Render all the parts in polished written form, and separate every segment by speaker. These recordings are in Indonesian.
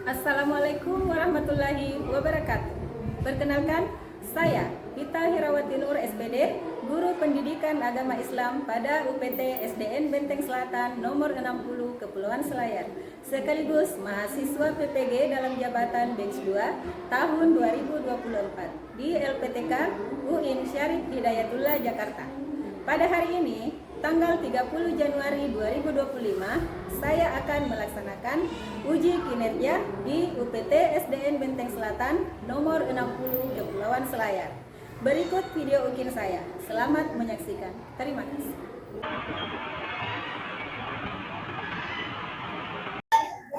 Speaker 1: Assalamualaikum warahmatullahi wabarakatuh. Perkenalkan, saya Hita Hirawati Nur SPD, Guru Pendidikan Agama Islam pada UPT SDN Benteng Selatan nomor 60 Kepulauan Selayar, sekaligus mahasiswa PPG dalam jabatan Batch 2 tahun 2024 di LPTK UIN Syarif Hidayatullah Jakarta. Pada hari ini, tanggal 30 Januari 2025, saya akan melaksanakan uji kinerja di UPT SDN Benteng Selatan nomor 60 Kepulauan Selayar. Berikut video ukin saya. Selamat menyaksikan. Terima kasih.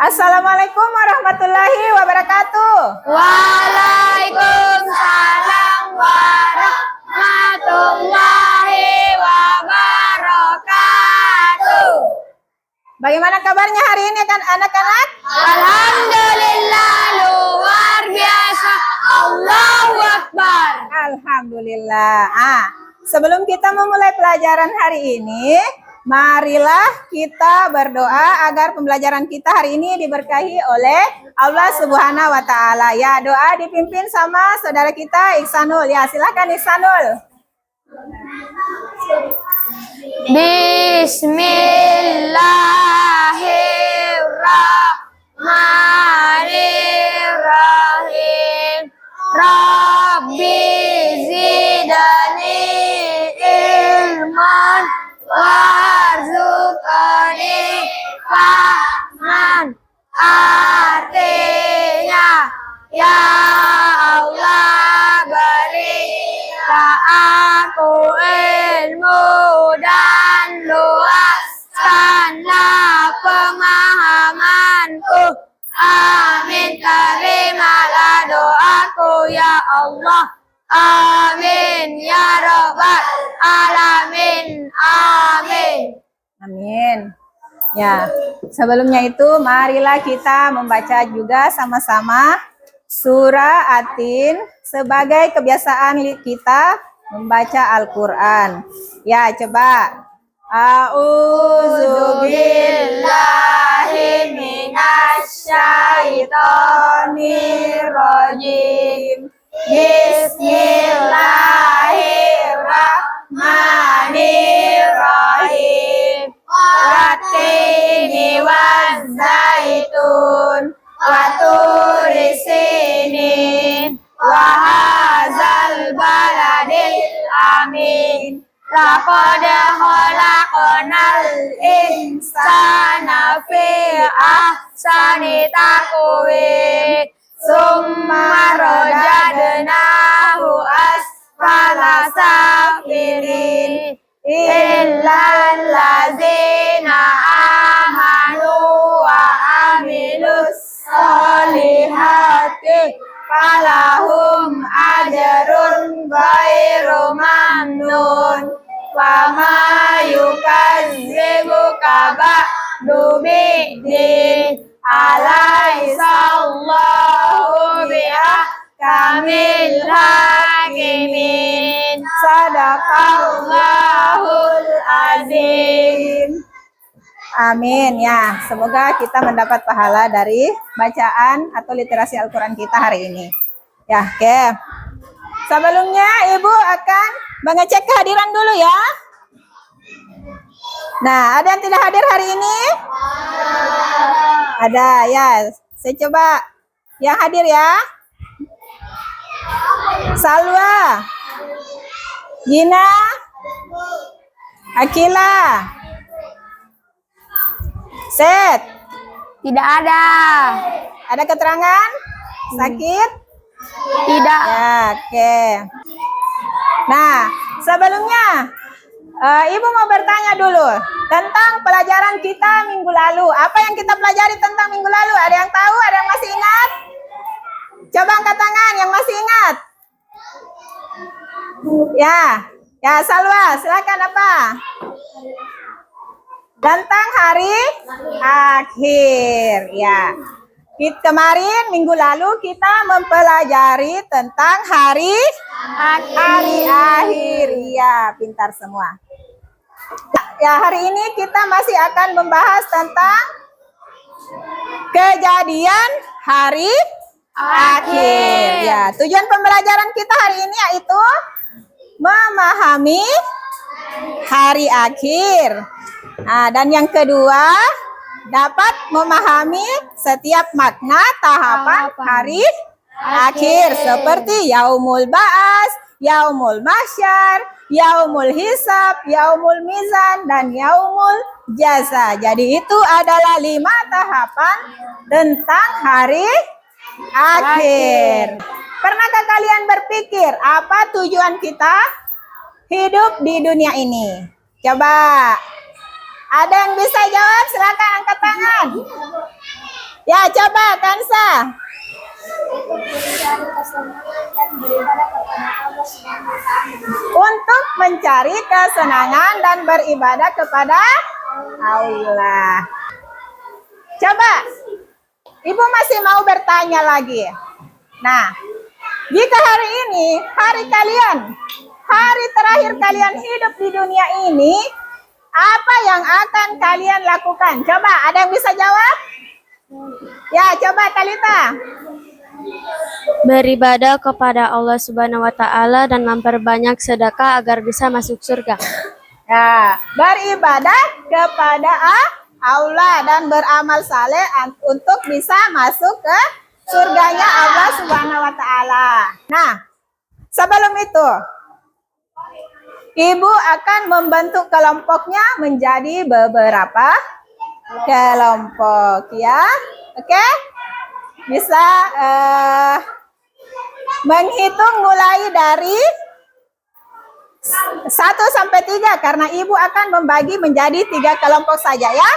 Speaker 1: Assalamualaikum warahmatullahi wabarakatuh.
Speaker 2: Waalaikumsalam warahmatullahi wabarakatuh.
Speaker 1: Bagaimana kabarnya hari ini kan anak-anak?
Speaker 2: Alhamdulillah luar biasa. Allahu Akbar.
Speaker 1: Alhamdulillah. Sebelum kita memulai pelajaran hari ini, marilah kita berdoa agar pembelajaran kita hari ini diberkahi oleh Allah Subhanahu wa taala. Ya, doa dipimpin sama saudara kita Ihsanul. Ya, silakan Ihsanul.
Speaker 2: Bismillahirrahmanirrahim. Rabbi zidani ilman warzuqni fahman. Artinya, ya Allah berilah aku ilmu dan luaskanlah pemahamanku. Amin. Terimalah doaku ya Allah. Amin ya Rabbal Alamin. Amin.
Speaker 1: Amin. Ya, sebelumnya itu marilah kita membaca juga sama-sama surah At-Tin sebagai kebiasaan kita membaca Al-Qur'an. Ya, coba. A'udzubillahi minasyaitonirrajim. Bismillahirrahmanirrahim. Wattini wazzaitun waturi sinin wa hadzal baladil amin. Laqad khalaqnal insana fi ahsani taqwim. Summa radadnahu asfala safilin. Illal ladzina amanu wa amilus solihati falahum ajrun ghairu mamnun. Wa ma yukazzibuka ba'du biddin. Alaihissallahu bi'ahkamil hakimin. Sadaqallahul azim. Amin ya. Semoga kita mendapat pahala dari bacaan atau literasi Al-Quran kita hari ini. Ya, oke. Sebelumnya Ibu akan mengecek kehadiran dulu ya. Nah, ada yang tidak hadir hari ini? Ada ya. Saya coba yang hadir ya. Salwa, Gina, Akila, Set.
Speaker 2: Tidak ada.
Speaker 1: Ada keterangan? Sakit?
Speaker 2: Tidak.
Speaker 1: Ya, oke. Nah, sebelumnya Ibu mau bertanya dulu tentang pelajaran kita minggu lalu. Apa yang kita pelajari tentang minggu lalu? Ada yang tahu? Ada yang masih ingat? Coba angkat tangan yang masih ingat. Ya, ya Salwa, silakan apa? Tentang hari akhir. Ya, kemarin minggu lalu kita mempelajari tentang hari akhir. Ya, pintar semua. Ya, hari ini kita masih akan membahas tentang kejadian hari akhir. Ya, tujuan pembelajaran kita hari ini yaitu memahami hari akhir. Nah, dan yang kedua, dapat memahami setiap makna tahapan hari akhir seperti yaumul ba'as, yaumul mahsyar, yaumul hisab, yaumul mizan, dan yaumul jaza. Jadi itu adalah 5 tahapan tentang hari akhir. Pernahkah kalian berpikir apa tujuan kita hidup di dunia ini? Coba. Ada yang bisa jawab? Silakan angkat tangan. Ya, coba Kansa. Untuk mencari kesenangan dan beribadah kepada Allah. Coba. Ibu masih mau bertanya lagi. Nah, jika hari ini, hari kalian, hari terakhir kalian hidup di dunia ini, apa yang akan kalian lakukan? Coba, ada yang bisa jawab? Ya, coba Talita.
Speaker 2: Beribadah kepada Allah Subhanahu wa taala dan memperbanyak sedekah agar bisa masuk surga.
Speaker 1: Ya, beribadah kepada Allah dan beramal saleh untuk bisa masuk ke surganya Allah Subhanahu wa taala. Nah, sebelum itu Ibu akan membentuk kelompoknya menjadi beberapa kelompok ya. Oke? Bisa menghitung mulai dari 1 sampai 3 karena Ibu akan membagi menjadi 3 kelompok saja ya.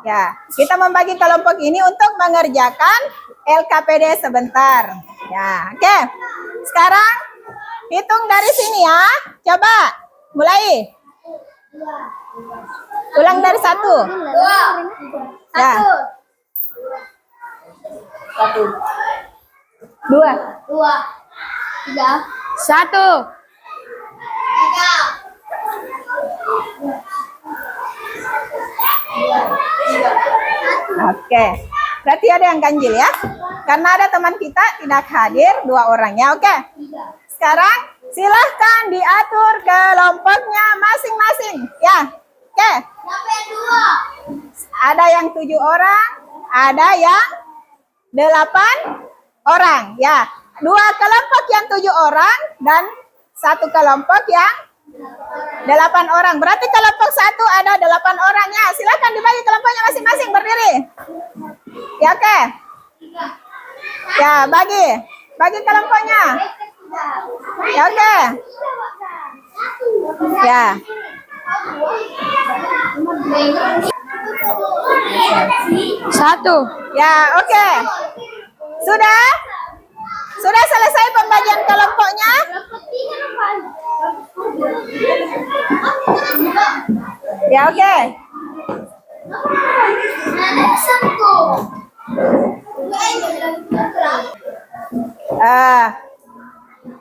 Speaker 1: Ya, kita membagi kelompok ini untuk mengerjakan LKPD sebentar. Ya, oke. Sekarang hitung dari sini ya. Coba, mulai. Ulang dari 1. Ya.
Speaker 2: 1,
Speaker 1: 2,
Speaker 2: 3, 1.
Speaker 1: Oke. Berarti ada yang ganjil ya. Karena ada teman kita tidak hadir 2 orang ya. Oke. Sekarang silahkan diatur kelompoknya masing-masing ya. Oke. Ada yang 7 orang, ada yang 8 orang ya. 2 kelompok yang 7 orang dan 1 kelompok yang 8 orang. Berarti kelompok 1 ada 8 orang ya. Silakan dibagi kelompoknya masing-masing, berdiri. Ya, oke. Ya, bagi kelompoknya. Ya, oke. Ya.
Speaker 2: Satu.
Speaker 1: Ya, oke. Sudah selesai pembagian kelompoknya? Ya, oke.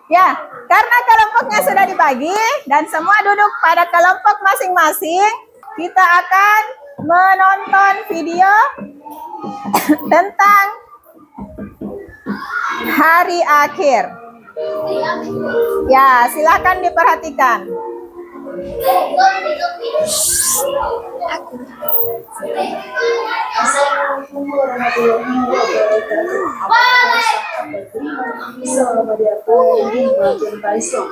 Speaker 1: Ya, karena kelompoknya sudah dibagi dan semua duduk pada kelompok masing-masing, kita akan menonton video tentang hari akhir. Ya, silakan diperhatikan.
Speaker 3: Assalamualaikum warahmatullahi wabarakatuh. Selamat datang di bagian besok.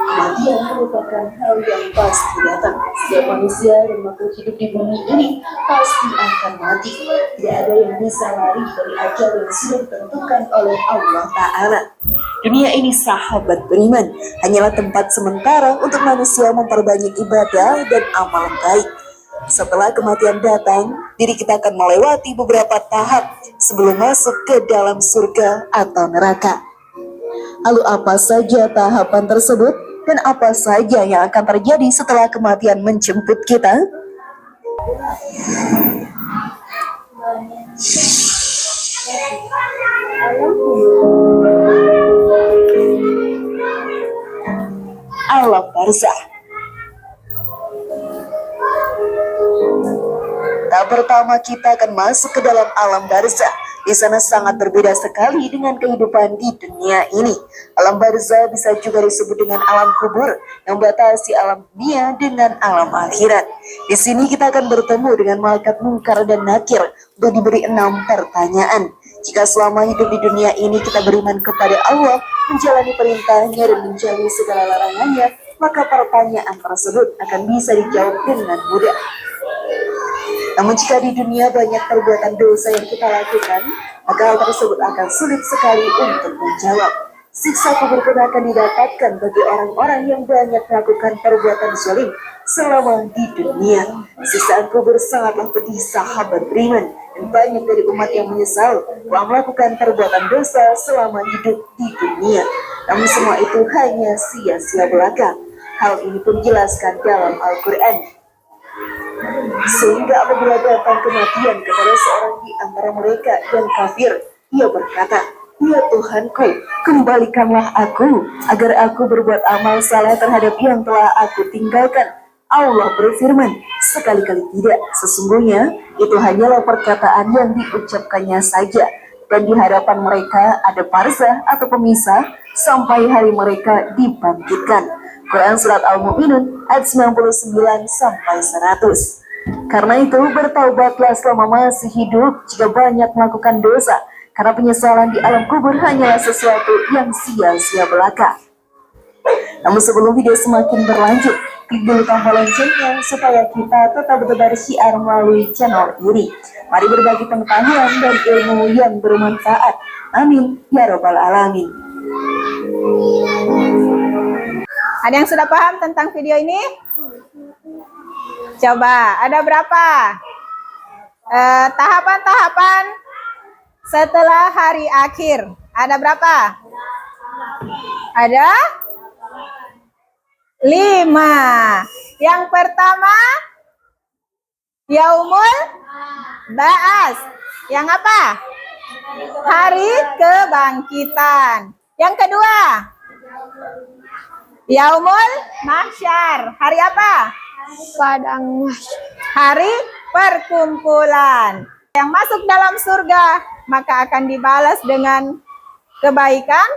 Speaker 3: Kematian merupakan hal yang pasti datang. Setiap manusia dan makhluk hidup di bumi ini pasti akan mati. Tidak ada yang bisa lari dari ajal yang sudah ditentukan oleh Allah Ta'ala. Dunia ini, sahabat beriman, hanyalah tempat sementara untuk manusia memperbanyak ibadah dan amal baik. Setelah kematian datang, diri kita akan melewati beberapa tahap sebelum masuk ke dalam surga atau neraka. Lalu apa saja tahapan tersebut dan apa saja yang akan terjadi setelah kematian menjemput kita? Alam barzah. Tahap pertama kita akan masuk ke dalam alam barzah. Di sana sangat berbeda sekali dengan kehidupan di dunia ini. Alam barzah bisa juga disebut dengan alam kubur yang membatasi alam dunia dengan alam akhirat. Di sini kita akan bertemu dengan malaikat Munkar dan Nakir untuk diberi 6 pertanyaan. Jika selama hidup di dunia ini kita beriman kepada Allah, menjalani perintahnya dan menjauhi segala larangannya, maka pertanyaan tersebut akan bisa dijawab dengan mudah. Namun jika di dunia banyak perbuatan dosa yang kita lakukan, maka hal tersebut akan sulit sekali untuk menjawab. Siksa kubur pun akan didapatkan bagi orang-orang yang banyak melakukan perbuatan zalim selama di dunia. Siksaan kubur sangatlah pedih sahabat beriman, dan banyak dari umat yang menyesal telah melakukan perbuatan dosa selama hidup di dunia. Namun semua itu hanya sia-sia belaka. Hal ini pun dijelaskan dalam Al-Quran. Sehingga apabila datang kematian kepada seorang di antara mereka yang kafir, ia berkata, "Ya Tuhanku, kembalikanlah aku agar aku berbuat amal saleh terhadap yang telah aku tinggalkan." Allah berfirman, "Sekali-kali tidak, sesungguhnya itu hanyalah perkataan yang diucapkannya saja, dan di hadapan mereka ada barzah atau pemisah sampai hari mereka dibangkitkan." Quran Surat Al-Mu'minun ayat 99 sampai 100. Karena itu bertaubatlah selama masih hidup jika banyak melakukan dosa, karena penyesalan di alam kubur hanyalah sesuatu yang sia-sia belaka. Namun sebelum video semakin berlanjut, klik dulu tombol loncengnya supaya kita tetap bertebar syiar melalui channel ini. Mari berbagi pengetahuan dan ilmu yang bermanfaat. Amin ya robbal alamin.
Speaker 1: Ada yang sudah paham tentang video ini? Coba, ada berapa tahapan-tahapan setelah hari akhir? Ada berapa? Ada 5. Yang pertama, Yaumul Ba'as. Yang apa? Hari kebangkitan. Yang kedua, Yaumul Mahsyar. Hari apa?
Speaker 2: Padang
Speaker 1: Hari perkumpulan. Yang masuk dalam surga maka akan dibalas dengan kebaikan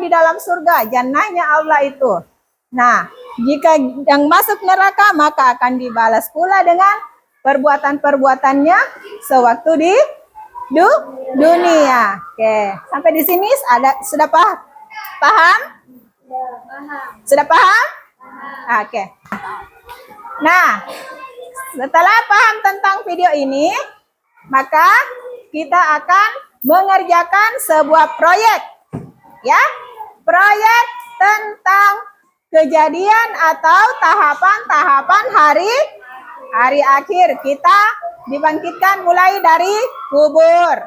Speaker 1: di dalam surga, jannahnya Allah itu. Nah, jika yang masuk neraka maka akan dibalas pula dengan perbuatan-perbuatannya sewaktu di dunia. Oke, sampai di sini sudah paham? Sudah paham? Oke. Nah, setelah paham tentang video ini, maka kita akan mengerjakan sebuah proyek. Ya, proyek tentang kejadian atau tahapan-tahapan hari akhir. Kita dibangkitkan mulai dari kubur,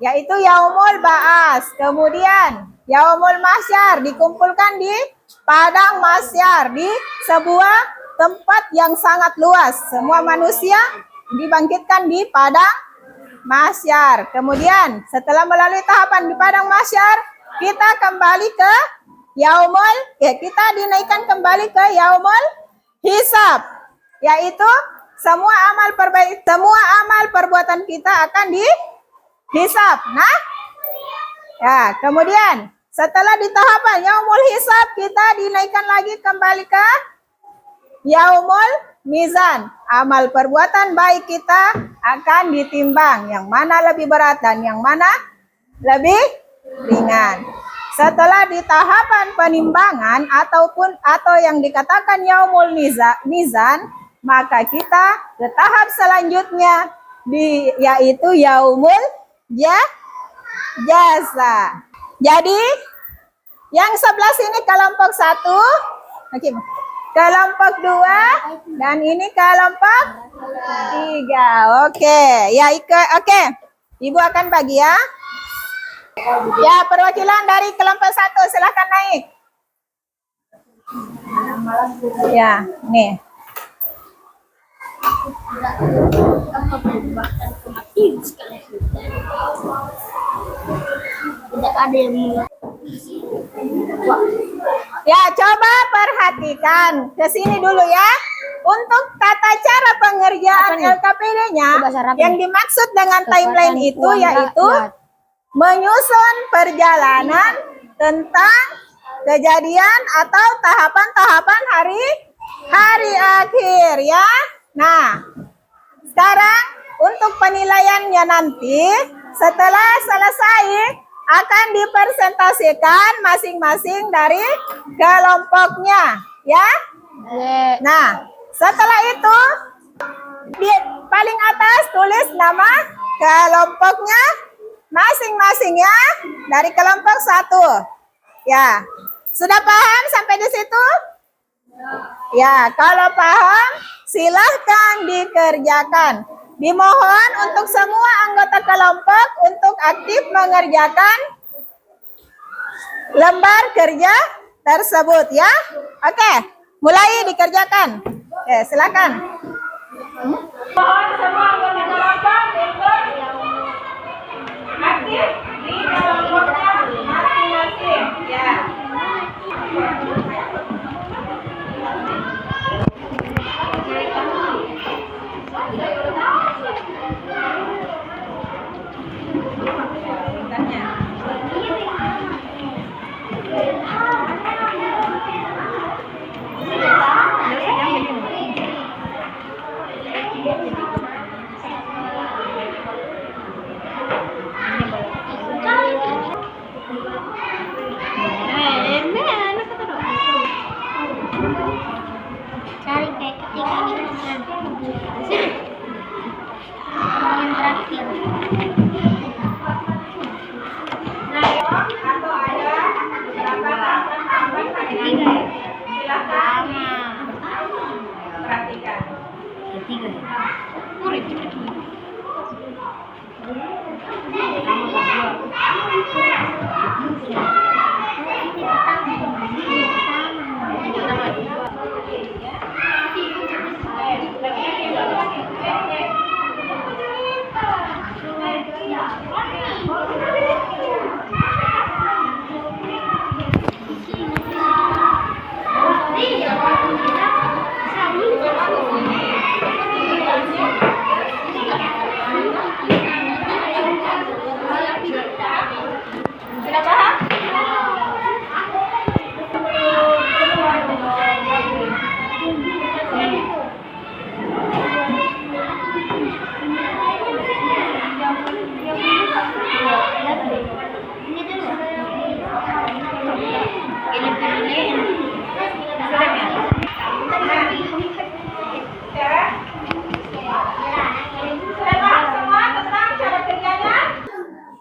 Speaker 1: yaitu Yaumul Ba'as. Kemudian Yaumul Mahsyar, dikumpulkan di padang mahsyar, di sebuah tempat yang sangat luas. Semua manusia dibangkitkan di padang mahsyar. Kemudian setelah melalui tahapan di padang mahsyar, kita kembali ke kita dinaikkan kembali ke Yaumul Hisab, yaitu semua amal perbuatan kita akan dihisab. Nah, ya, kemudian setelah di tahapan Yaumul Hisab, kita dinaikkan lagi kembali ke Yaumul Mizan. Amal perbuatan baik kita akan ditimbang, yang mana lebih berat dan yang mana lebih ringan. Setelah di tahapan penimbangan atau yang dikatakan Yaumul Mizan, maka kita ke tahap selanjutnya yaitu Yaumul Jaza. Jadi yang sebelah sini kelompok 1, oke, kelompok 2, dan ini kelompok 3. Oke, ya oke. Ibu akan bagi ya. Ya, perwakilan dari kelompok 1 silakan naik. Ya, nih.
Speaker 2: tidak ada yang
Speaker 1: Ya, coba perhatikan. Ke sini dulu ya. untuk tata cara pengerjaan LKPD-nya, yang dimaksud dengan timeline itu yaitu menyusun perjalanan tentang kejadian atau tahapan-tahapan hari akhir ya. Nah, sekarang untuk penilaiannya nanti setelah selesai akan dipresentasikan masing-masing dari kelompoknya ya. Nah, setelah itu di paling atas tulis nama kelompoknya masing-masingnya dari kelompok 1. Ya, sudah paham sampai di situ? Ya, kalau paham silahkan dikerjakan. Dimohon untuk semua anggota kelompok untuk aktif mengerjakan lembar kerja tersebut ya. Oke, mulai dikerjakan. Oke, silakan. Mohon semua anggota kelompok untuk aktif di kelompoknya masing-masing ya.
Speaker 4: Cari kayak ketiga ini sini. Yang terakhir.
Speaker 1: Perhatikan.
Speaker 4: Ketiga.
Speaker 1: Sudah paham?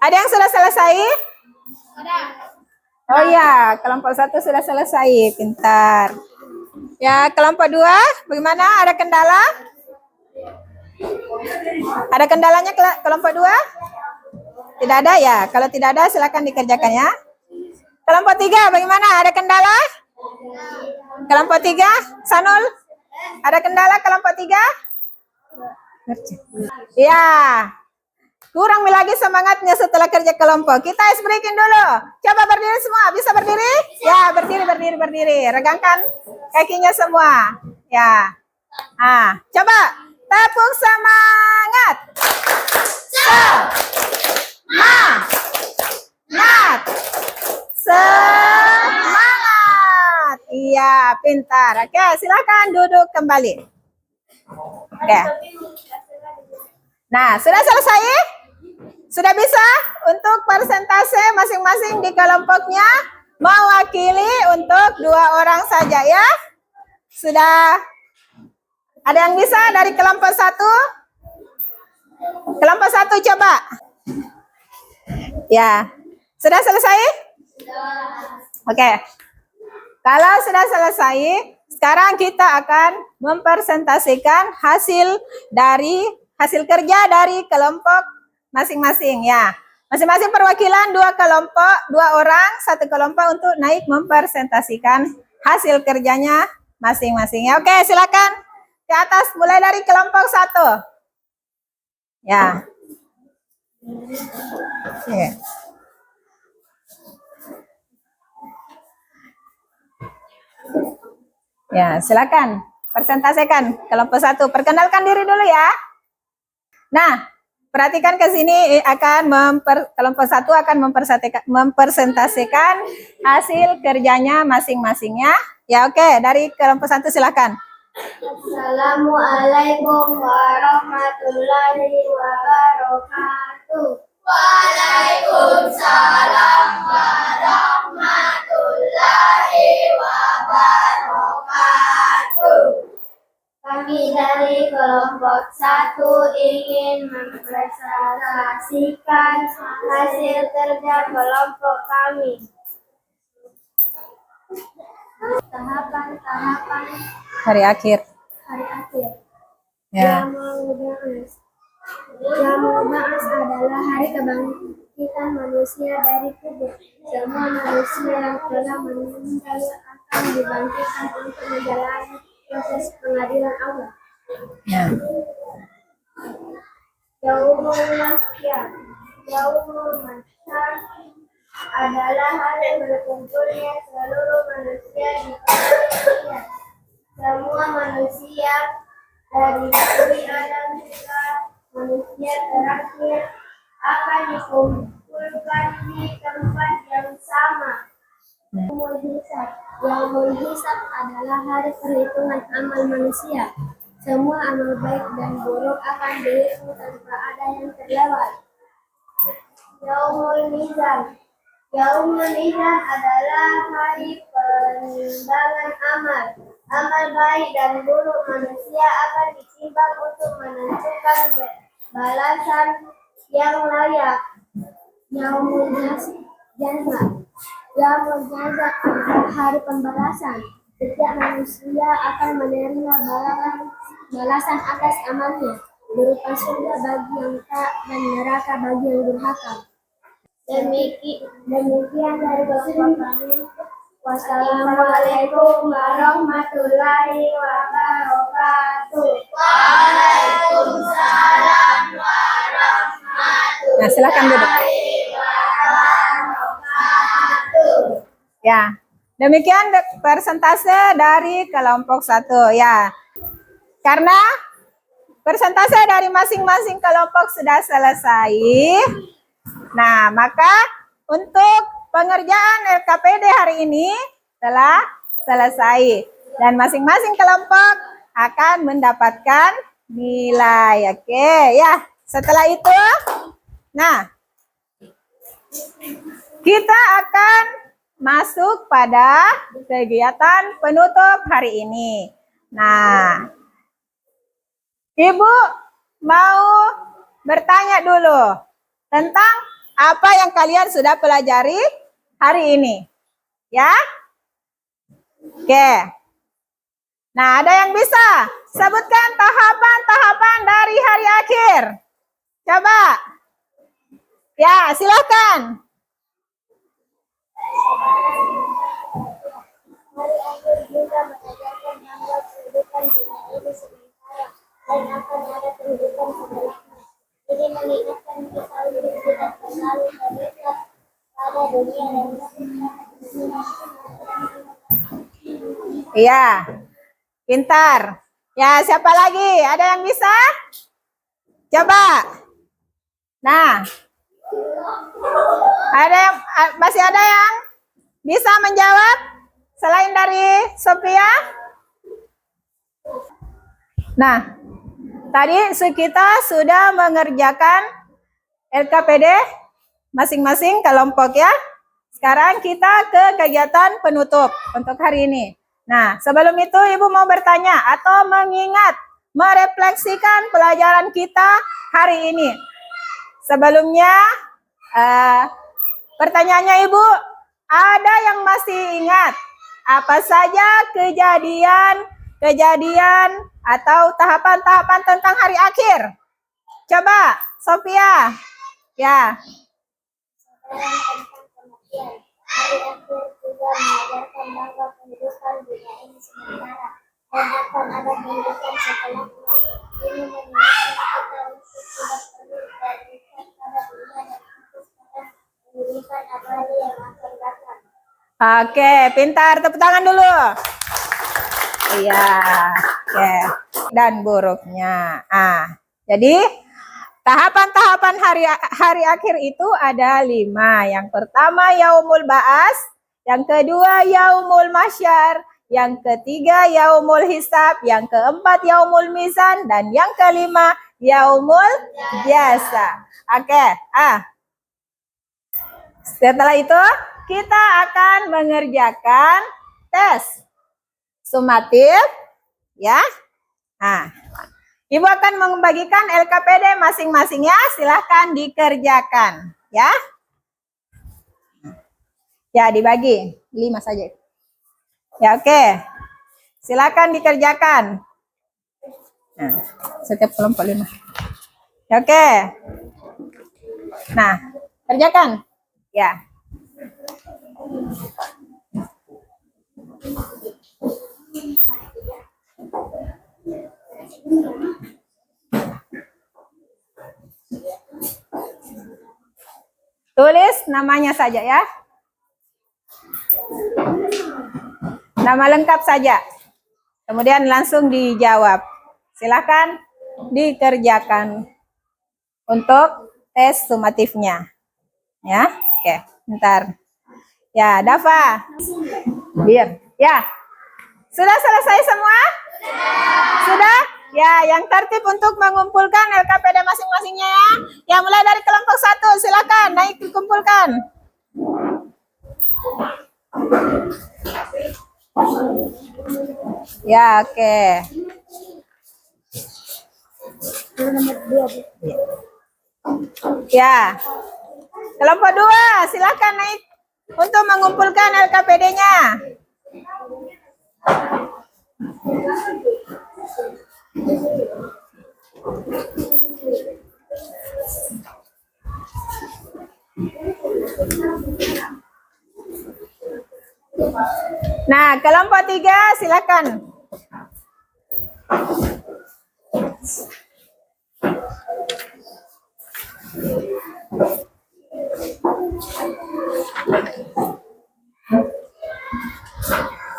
Speaker 1: Ada yang sudah selesai? Oh ya, kelompok 1 sudah selesai, pintar. Ya, kelompok 2, bagaimana? Ada kendala? Ada kendalanya kelompok 2? Tidak ada ya? Kalau tidak ada silakan dikerjakan ya. Kelompok 3, bagaimana? Ada kendala? Kelompok 3, Sanul? Ada kendala kelompok 3? Ya. Kurang lagi semangatnya setelah kerja kelompok. Kita ice breaking dulu. Coba berdiri semua. Bisa berdiri? Ya, berdiri. Regangkan kakinya semua. Ya. Ah, coba tepuk semangat. Semangat. Iya, pintar. Oke, silakan duduk kembali. Oke. Nah, sudah selesai? Sudah bisa untuk persentase masing-masing di kelompoknya mewakili untuk 2 orang saja ya. Sudah ada yang bisa dari kelompok 1? Kelompok 1 coba. Ya. Sudah selesai? Oke. Kalau sudah selesai, sekarang kita akan mempresentasikan hasil kerja dari kelompok masing-masing ya. Masing-masing perwakilan 2 kelompok, 2 orang, 1 kelompok untuk naik mempresentasikan hasil kerjanya masing-masing ya. Oke, silakan ke atas mulai dari kelompok 1. Ya. Oke. Ya, silakan. Presentasikan kelompok 1. Perkenalkan diri dulu ya. Nah, perhatikan ke sini kelompok 1 akan mempresentasikan hasil kerjanya masing-masingnya. Ya, oke, dari kelompok 1 silakan.
Speaker 4: Assalamualaikum warahmatullahi wabarakatuh. Waalaikumsalam warahmatullahi wabarakatuh. Kami dari kelompok 1 ingin mempresentasikan hasil kerja kelompok kami. Tahapan-tahapan
Speaker 1: Hari akhir.
Speaker 4: hari akhir.
Speaker 1: Ya.
Speaker 4: Yaumul Ba'ats adalah hari kebangkitan manusia dari kubur. Semua manusia yang telah meninggal akan dibangkitkan untuk menjalani proses pengadilan Allah.
Speaker 1: Ya.
Speaker 4: Yaumul Mahsyar. Yaumul Mahsyar adalah hari berkumpulnya seluruh manusia di dunia. Semua manusia dari Nabi Adam hingga manusia terakhir akan dikumpulkan di tempat yang sama. Yaumul Hisab adalah hari perhitungan amal manusia. Semua amal baik dan buruk akan dihitung tanpa ada yang terlewat. Yaumul Mizan. Yaumul Mizan adalah hari penimbangan amal. Amal baik dan buruk manusia akan ditimbang untuk menentukan balasan yang layak. Yaumul Jaza. Yaumul Jaza adalah hari pembalasan. Setiap manusia akan menerima balasan atas amalnya, berupa surga bagi yang taat dan neraka bagi yang durhaka. Demikian dari kelompok kami. Wassalamualaikum warahmatullahi wabarakatuh. Waalaikumsalam warahmatullahi
Speaker 1: Nah, silakan duduk.
Speaker 4: wabarakatuh.
Speaker 1: Ya. Demikian persentase dari kelompok 1 ya. Karena persentase dari masing-masing kelompok sudah selesai. Nah, maka untuk pengerjaan LKPD hari ini telah selesai. Dan masing-masing kelompok akan mendapatkan nilai. Oke, ya. Setelah itu, nah, kita akan masuk pada kegiatan penutup hari ini. Nah, Ibu mau bertanya dulu tentang apa yang kalian sudah pelajari hari ini. Ya? Oke. Nah, ada yang bisa sebutkan tahapan-tahapan dari hari akhir? Coba. Ya, silakan.
Speaker 4: Hari akhir juga mengajarkan bahwa kehidupan dunia ini sementara dan akan ada kehidupan setelahnya. Ini mengingatkan kita untuk tidak terlalu terikat pada dunia dan
Speaker 1: Iya. Pintar. Ya, siapa lagi? Ada yang bisa? Coba. Nah. Masih ada yang bisa menjawab selain dari Sophia? Nah, tadi kita sudah mengerjakan LKPD masing-masing kelompok ya. Sekarang kita ke kegiatan penutup untuk hari ini. Nah, sebelum itu Ibu mau bertanya atau mengingat, merefleksikan pelajaran kita hari ini. Sebelumnya, pertanyaannya Ibu, ada yang masih ingat apa saja kejadian atau tahapan-tahapan tentang hari akhir? Coba, Sophia. Ya.
Speaker 4: hari akhir juga mengajarkan bahwa kehidupan dunia ini sementara dan akan ada kehidupan setelahnya. Ini mengingatkan kita untuk tidak perlu terikat pada dunia dan fokus pada kehidupan abadi yang akan datang.
Speaker 1: Oke, pintar. Tepuk tangan dulu. Iya. Oke. Dan buruknya. Jadi tahapan-tahapan hari akhir itu ada 5. Yang pertama Yaumul Ba'as, yang kedua Yaumul Mahsyar, yang ketiga Yaumul Hisab, yang keempat Yaumul Mizan, dan yang kelima Yaumul Jasa. Oke. Setelah itu kita akan mengerjakan tes sumatif, ya. Ibu akan membagikan LKPD masing-masing ya. Silahkan dikerjakan, ya. Ya, dibagi 5 saja. Ya, oke. Silakan dikerjakan. Setiap kelompok 5. Ya, oke. Nah, kerjakan. Ya. Tulis namanya saja ya. Nama lengkap saja. Kemudian langsung dijawab. Silakan dikerjakan untuk tes sumatifnya. Ya, oke, bentar. Ya, Dava. Biar. Ya. Sudah selesai semua? Sudah? Ya, yang tertib untuk mengumpulkan LKPD masing-masingnya ya. Ya, mulai dari kelompok 1, silakan naik dikumpulkan. Ya, oke. Ya. Kelompok 2, silakan naik untuk mengumpulkan LKPD-nya. Nah, kelompok 3 silakan.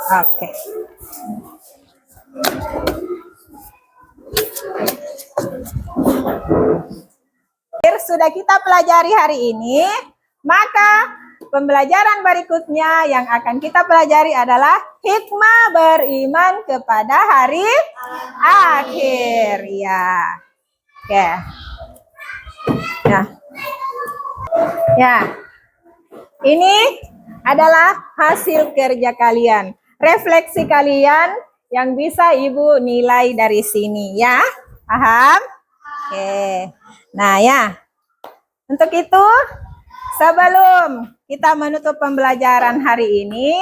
Speaker 1: Oke. Sudah kita pelajari hari ini, maka pembelajaran berikutnya yang akan kita pelajari adalah hikmah beriman kepada hari akhir. Ya. Oke. Ya. Ini adalah hasil kerja kalian, refleksi kalian yang bisa Ibu nilai dari sini ya. Paham? Oke. Nah, ya. Untuk itu, sebelum kita menutup pembelajaran hari ini,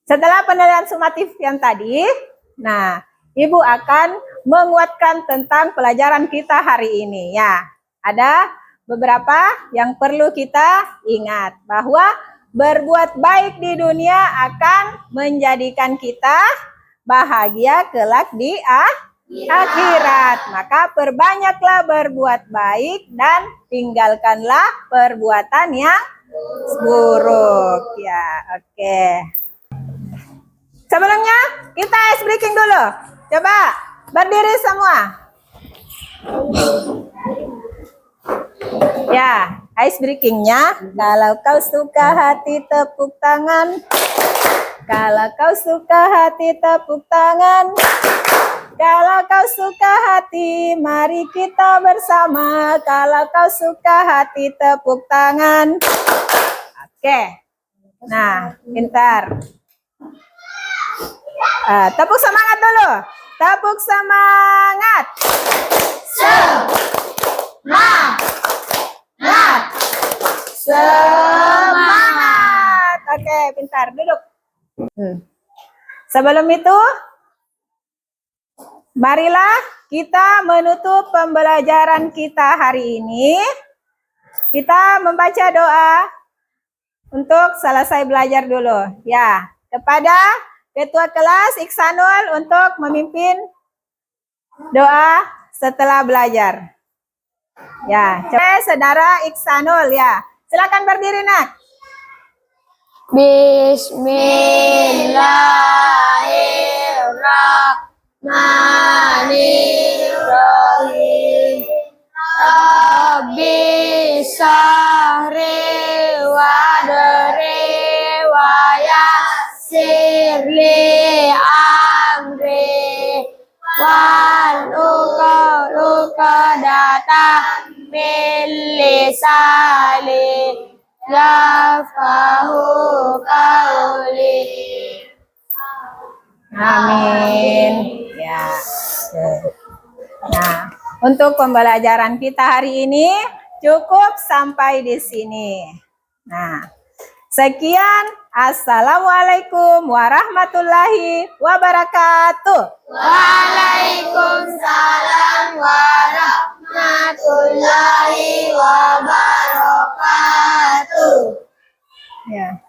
Speaker 1: setelah penilaian sumatif yang tadi, nah, Ibu akan menguatkan tentang pelajaran kita hari ini ya. Ada beberapa yang perlu kita ingat, bahwa berbuat baik di dunia akan menjadikan kita bahagia kelak di akhirat. Maka perbanyaklah berbuat baik dan tinggalkanlah perbuatan yang buruk ya. Oke. Sebelumnya kita ice breaking dulu. Coba berdiri semua. Ya, ice breakingnya, kalau kau suka hati tepuk tangan. Kalau kau suka hati tepuk tangan. Kalau kau suka hati, mari kita bersama. Kalau kau suka hati, tepuk tangan. Oke. Nah, pintar. Tepuk semangat dulu. Tepuk semangat. Semangat. Oke, pintar. Duduk. Sebelum itu, marilah kita menutup pembelajaran kita hari ini. Kita membaca doa untuk selesai belajar dulu. Ya, kepada Ketua Kelas Iksanul untuk memimpin doa setelah belajar. Ya, coba saudara Iksanul ya. Silakan berdiri, Nak.
Speaker 2: Bismillahirrahmanirrahim. Bismillahirrahmanirrahim. Rabbi sahri wadri wa yassir li amri luka data min lisani yafqahu qawli.
Speaker 1: Amin. Ya. Nah, untuk pembelajaran kita hari ini cukup sampai di sini. Nah, sekian. Assalamualaikum warahmatullahi wabarakatuh.
Speaker 2: Waalaikumsalam warahmatullahi wabarakatuh.
Speaker 1: Ya.